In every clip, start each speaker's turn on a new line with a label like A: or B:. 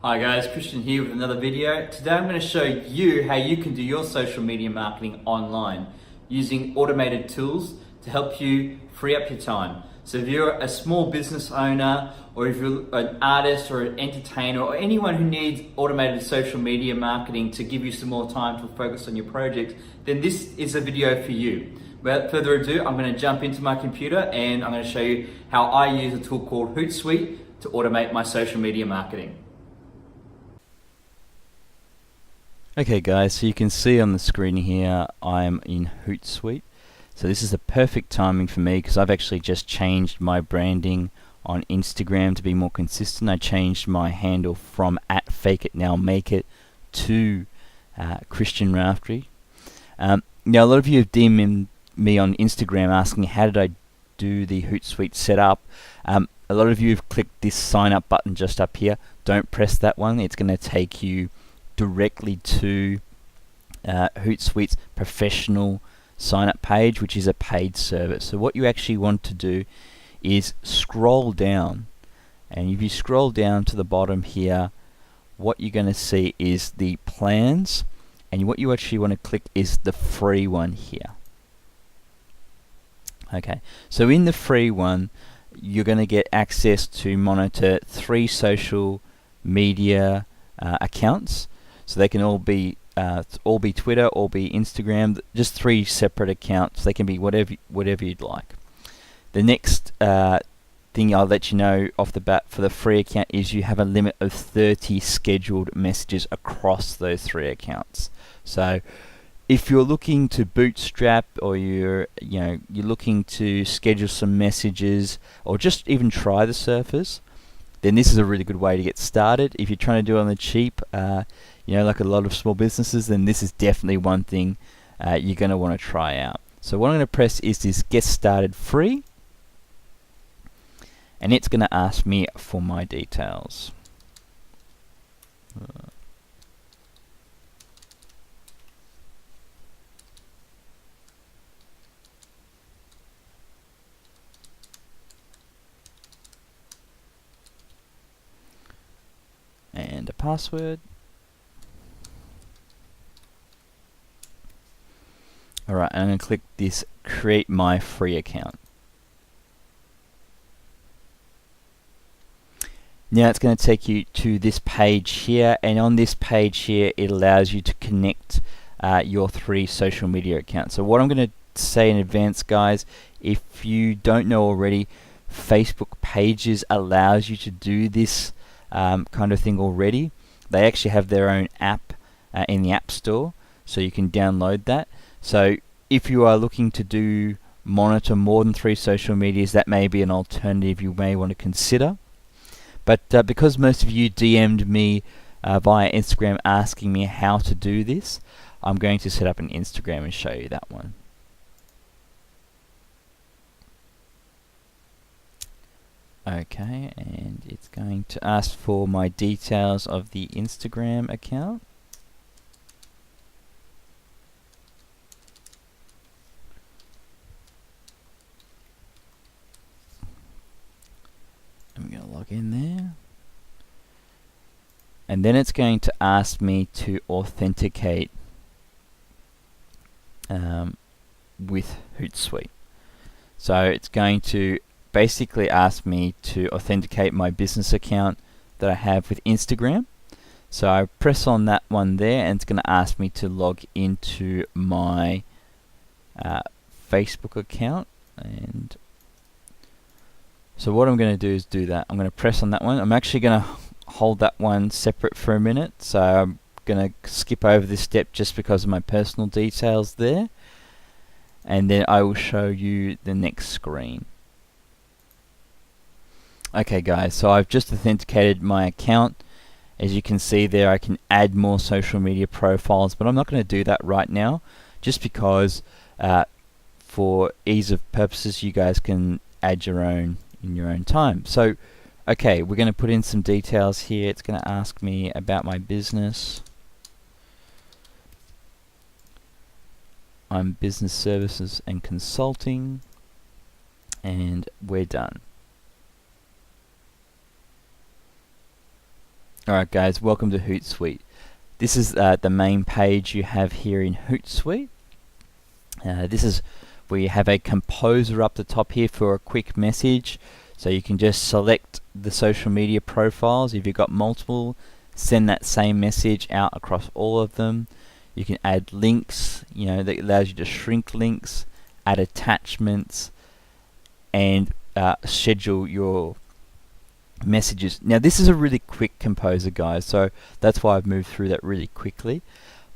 A: Hi guys, Christian here with another video. Today I'm going to show you how you can do your social media marketing online using automated tools to help you free up your time. So if you're a small business owner, or if you're an artist or an entertainer, or anyone who needs automated social media marketing to give you some more time to focus on your projects, then this is a video for you. Without further ado, I'm going to jump into my computer and I'm going to show you how I use a tool called Hootsuite to automate my social media marketing.
B: Okay guys, so you can see on the screen here I'm in Hootsuite. So this is the perfect timing for me because I've actually just changed my branding on Instagram to be more consistent. I changed my handle from @FakeItNowMakeIt to Christian Raftery. Now a lot of you have DM'd me on Instagram asking how did I do the Hootsuite setup. A lot of you have clicked this sign up button just up here. Don't press that one, it's going to take you directly to Hootsuite's professional sign up page, which is a paid service. So what you actually want to do is scroll down, and if you scroll down to the bottom here, what you're going to see is the plans, and what you actually want to click is the free one here. Okay, so in the free one you're going to get access to monitor 3 social media accounts. So they can all be Twitter, all be Instagram, just 3 separate accounts. They can be whatever you'd like. The next thing I'll let you know off the bat for the free account is you have a limit of 30 scheduled messages across those 3 accounts. So if you're looking to bootstrap, or you're looking to schedule some messages, or just even try the surface, then this is a really good way to get started. If you're trying to do it on the cheap, like a lot of small businesses, then this is definitely one thing you're going to want to try out. So what I'm going to press is this Get Started Free, and it's going to ask me for my details. And a password. Alright, I'm going to click this Create My Free Account. Now it's going to take you to this page here, and on this page here it allows you to connect your 3 social media accounts. So what I'm going to say in advance, guys, if you don't know already, Facebook Pages allows you to do this kind of thing already. They actually have their own app in the App Store, so you can download that. So if you are looking to monitor more than 3 social medias, that may be an alternative you may want to consider. But because most of you DM'd me via Instagram asking me how to do this, I'm going to set up an Instagram and show you that one. Okay, and it's going to ask for my details of the Instagram account. I'm going to log in there. And then it's going to ask me to authenticate with Hootsuite. So it's going to basically ask me to authenticate my business account that I have with Instagram. So I press on that one there, and it's going to ask me to log into my Facebook account. And so what I'm going to do is do that. I'm going to press on that one. I'm actually going to hold that one separate for a minute. So I'm going to skip over this step just because of my personal details there. And then I will show you the next screen. Okay guys, so I've just authenticated my account. As you can see there, I can add more social media profiles, but I'm not going to do that right now, just because for ease of purposes you guys can add your own in your own time. So okay, we're going to put in some details here. It's going to ask me about my business. I'm business services and consulting, and we're done. Alright guys, welcome to Hootsuite. This is the main page you have here in Hootsuite. This is where you have a composer up the top here for a quick message. So you can just select the social media profiles. If you've got multiple, send that same message out across all of them. You can add links, that allows you to shrink links, add attachments, and schedule your messages. Now this is a really quick composer, guys, so that's why I've moved through that really quickly.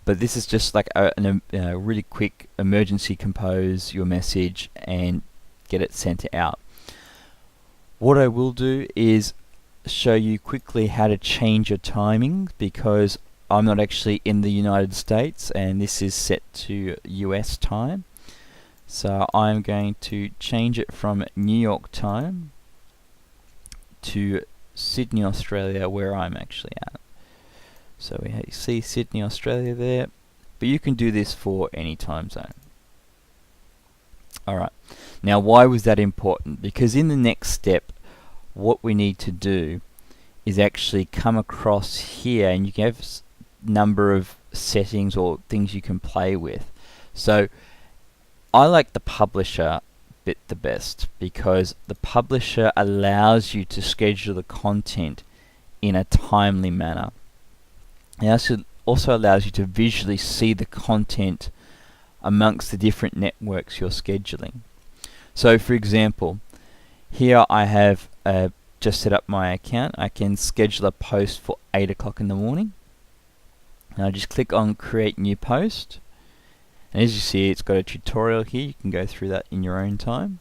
B: But this is just like a really quick emergency compose your message and get it sent out. What I will do is show you quickly how to change your timing, because I'm not actually in the United States and this is set to US time. So I'm going to change it from New York time to Sydney, Australia, where I'm actually at. So we see Sydney, Australia there, but you can do this for any time zone. Alright, now why was that important? Because in the next step, what we need to do is actually come across here, and you can have a number of settings or things you can play with. So I like the publisher bit the best, because the publisher allows you to schedule the content in a timely manner. It also allows you to visually see the content amongst the different networks you're scheduling. So for example, here I have just set up my account. I can schedule a post for 8 o'clock in the morning. And I just click on create new post. And as you see, it's got a tutorial here. You can go through that in your own time.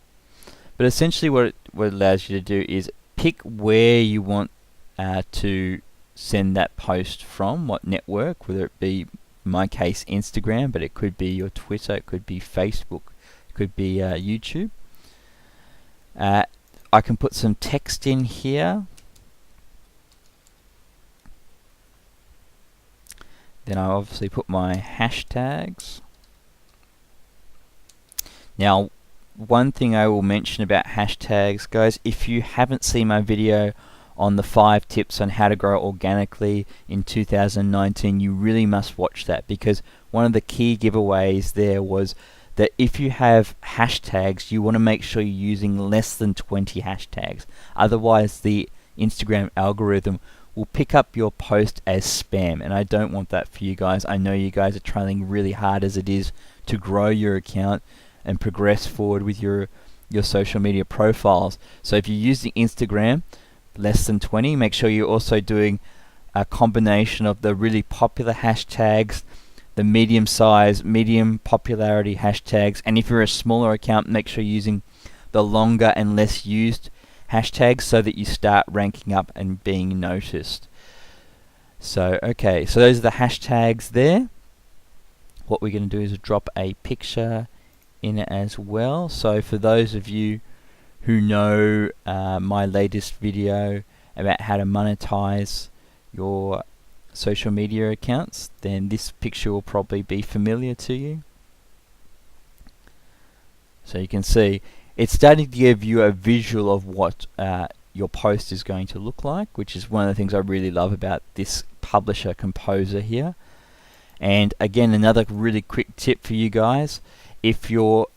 B: But essentially what it allows you to do is pick where you want to send that post from, what network, whether it be, in my case, Instagram, but it could be your Twitter, it could be Facebook, it could be YouTube. I can put some text in here. Then I obviously put my hashtags. Now, one thing I will mention about hashtags, guys, if you haven't seen my video on the 5 tips on how to grow organically in 2019, you really must watch that, because one of the key giveaways there was that if you have hashtags, you want to make sure you're using less than 20 hashtags. Otherwise, the Instagram algorithm will pick up your post as spam, and I don't want that for you guys. I know you guys are trying really hard as it is to grow your account and progress forward with your social media profiles. So if you're using Instagram, less than 20, make sure you're also doing a combination of the really popular hashtags, the medium size, medium popularity hashtags, and if you're a smaller account, make sure you're using the longer and less used hashtags so that you start ranking up and being noticed. So okay, so those are the hashtags there. What we're going to do is drop a picture in it as well. So for those of you who know my latest video about how to monetize your social media accounts, then this picture will probably be familiar to you. So you can see it's starting to give you a visual of what your post is going to look like, which is one of the things I really love about this publisher composer here. And again, another really quick tip for you guys: if you're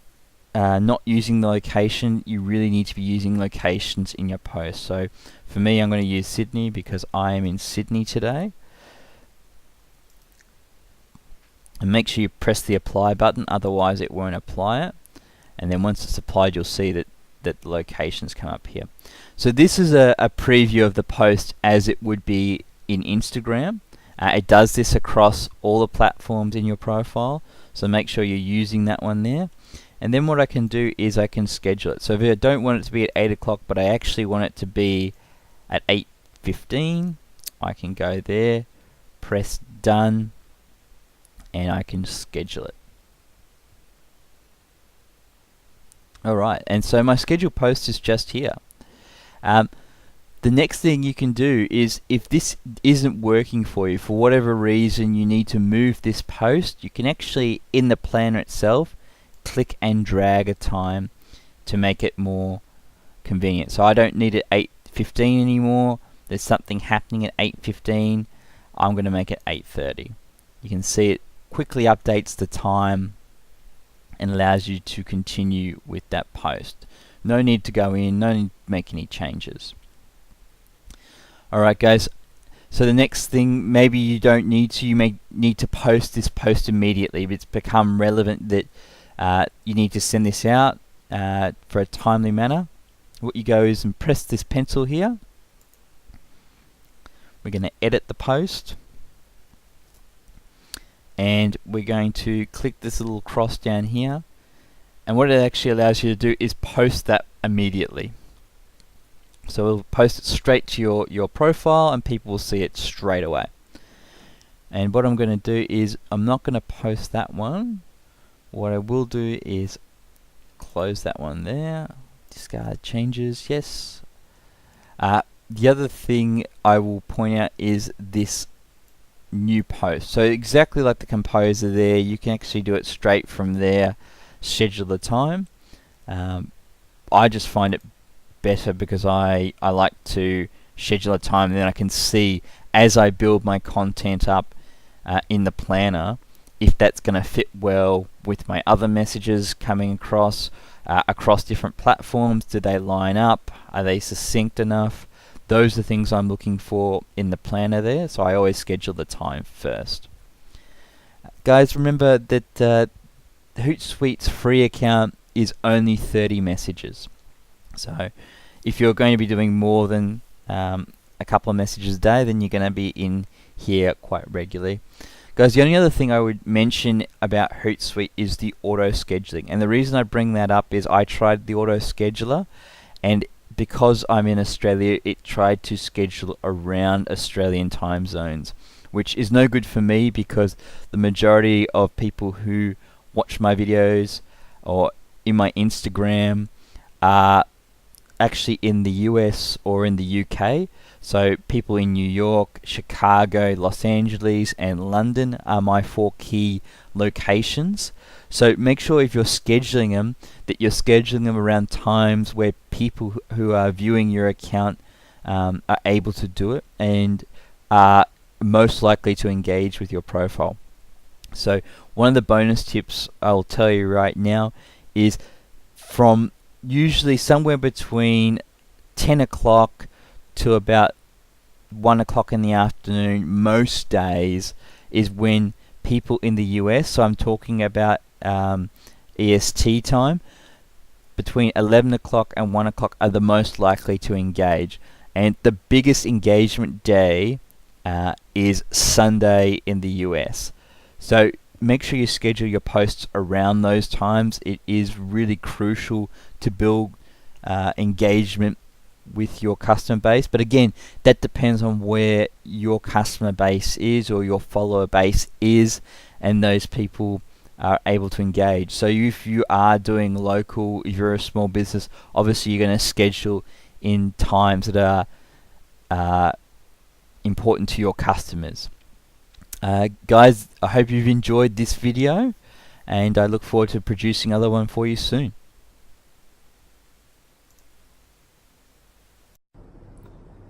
B: not using the location, you really need to be using locations in your post. So for me, I'm going to use Sydney because I am in Sydney today. And make sure you press the apply button, otherwise it won't apply it. And then once it's applied, you'll see that the locations come up here. So this is a preview of the post as it would be in Instagram. It does this across all the platforms in your profile, so make sure you're using that one there. And then what I can do is I can schedule it. So if I don't want it to be at 8 o'clock, but I actually want it to be at 8:15, I can go there, press done, and I can schedule it. Alright, and so my scheduled post is just here. The next thing you can do is, if this isn't working for you, for whatever reason you need to move this post, you can actually, in the planner itself, click and drag a time to make it more convenient. So I don't need it 8:15 anymore. there's something happening at 8:15, I'm going to make it 8:30. You can see it quickly updates the time and allows you to continue with that post. No need to go in, no need to make any changes. Alright guys, so the next thing, maybe you don't need to, you may need to post this post immediately. If it's become relevant that you need to send this out for a timely manner, what you go is and press this pencil here. We're going to edit the post, and we're going to click this little cross down here, and what it actually allows you to do is post that immediately. So we'll post it straight to your profile, and people will see it straight away. And what I'm going to do is, I'm not going to post that one. What I will do is close that one there, discard changes, yes. The other thing I will point out is this new post. So exactly like the composer there, you can actually do it straight from there, schedule the time. I just find it better because I like to schedule a time, and then I can see as I build my content up in the planner if that's going to fit well with my other messages coming across different platforms. Do they line up? Are they succinct enough? Those are things I'm looking for in the planner there, so I always schedule the time first. Guys, remember that Hootsuite's free account is only 30 messages. So if you're going to be doing more than a couple of messages a day, then you're going to be in here quite regularly. Guys, the only other thing I would mention about Hootsuite is the auto scheduling. And the reason I bring that up is I tried the auto scheduler, and because I'm in Australia, it tried to schedule around Australian time zones, which is no good for me because the majority of people who watch my videos or in my Instagram are actually in the US or in the UK. So people in New York, Chicago, Los Angeles and London are my 4 key locations. So make sure if you're scheduling them, that you're scheduling them around times where people who are viewing your account are able to do it and are most likely to engage with your profile. So one of the bonus tips I'll tell you right now is from usually somewhere between 10 o'clock to about 1 o'clock in the afternoon most days is when people in the US, so I'm talking about EST time, between 11 o'clock and 1 o'clock are the most likely to engage. And the biggest engagement day is Sunday in the US. So make sure you schedule your posts around those times. It is really crucial to build engagement with your customer base. But again, that depends on where your customer base is or your follower base is, and those people are able to engage. So if you are doing local, if you're a small business, obviously you're going to schedule in times that are important to your customers. Guys, I hope you've enjoyed this video, and I look forward to producing another one for you soon.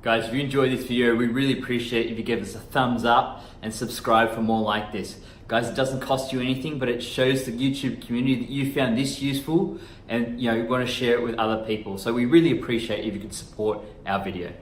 A: Guys, if you enjoyed this video, we really appreciate if you give us a thumbs up and subscribe for more like this. Guys, it doesn't cost you anything, but it shows the YouTube community that you found this useful and you want to share it with other people. So we really appreciate if you can support our video.